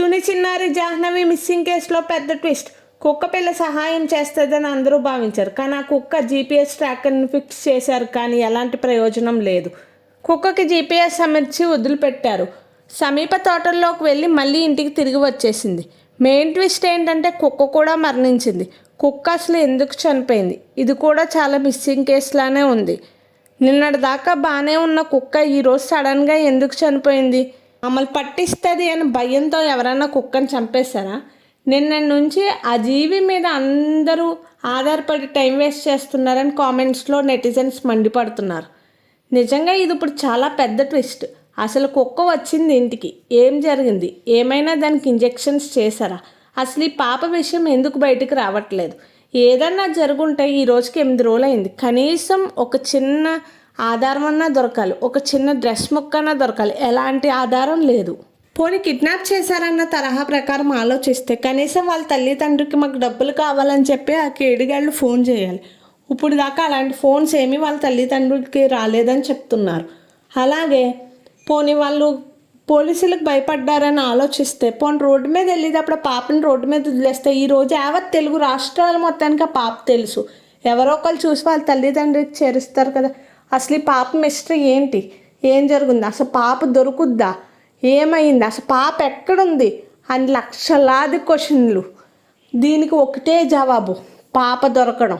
తుని చిన్నారి జాహ్నవి మిస్సింగ్ కేసులో పెద్ద ట్విస్ట్. కుక్క పిల్ల సహాయం చేస్తుందని అందరూ భావించారు. కానీ ఆ కుక్క జీపీఎస్ ట్రాకర్ని ఫిక్స్ చేశారు, కానీ ఎలాంటి ప్రయోజనం లేదు. కుక్కకి జీపీఎస్ అమర్చి వదిలిపెట్టారు. సమీప తోటల్లోకి వెళ్ళి మళ్ళీ ఇంటికి తిరిగి వచ్చేసింది. మెయిన్ ట్విస్ట్ ఏంటంటే కుక్క కూడా మరణించింది. కుక్క అసలు ఎందుకు చనిపోయింది? ఇది కూడా చాలా మిస్సింగ్ కేసులానే ఉంది. నిన్నటి దాకా బాగానే ఉన్న కుక్క ఈరోజు సడన్గా ఎందుకు చనిపోయింది? మమ్మల్ని పట్టిస్తుంది అని భయంతో ఎవరైనా కుక్కని చంపేశారా? నిన్న నుంచి ఆ జీవి మీద అందరూ ఆధారపడి టైం వేస్ట్ చేస్తున్నారని కామెంట్స్లో నెటిజన్స్ మండిపడుతున్నారు. నిజంగా ఇది ఇప్పుడు చాలా పెద్ద ట్విస్ట్. అసలు కుక్క వచ్చింది ఇంటికి, ఏం జరిగింది? ఏమైనా దానికి ఇంజెక్షన్స్ చేశారా? అసలు ఈ పాప విషయం ఎందుకు బయటకు రావట్లేదు? ఏదన్నా జరుగుంటే ఈ రోజుకి 8 రోజులు అయింది. కనీసం ఒక చిన్న ఆధారం అన్నా దొరకాలి, ఒక చిన్న డ్రెస్ ముక్కన్నా దొరకాలి. ఎలాంటి ఆధారం లేదు. పోనీ కిడ్నాప్ చేశారన్న తరహా ప్రకారం ఆలోచిస్తే కనీసం వాళ్ళ తల్లిదండ్రికి మాకు డబ్బులు కావాలని చెప్పి ఆ కేడిగాళ్ళు ఫోన్ చేయాలి. ఇప్పుడు దాకా అలాంటి ఫోన్స్ ఏమీ వాళ్ళ తల్లిదండ్రులకి రాలేదని చెప్తున్నారు. అలాగే పోనీ వాళ్ళు పోలీసులకు భయపడ్డారని ఆలోచిస్తే పోనీ రోడ్డు మీద వెళ్ళేటప్పుడు పాపని రోడ్డు మీద వదిలేస్తే ఈరోజు యావత్ తెలుగు రాష్ట్రాల మొత్తానికి ఆ పాప తెలుసు. ఎవరో ఒకరు చూసి వాళ్ళ తల్లిదండ్రులకు చేరుస్తారు కదా. అసలు ఈ పాప మిస్టరీ ఏంటి? ఏం జరుగుంది? అసలు పాప దొరుకుద్దా? ఏమైంది? అసలు పాప ఎక్కడుంది అని లక్షలాది క్వశ్చన్లు. దీనికి ఒకటే జవాబు, పాప దొరకడం.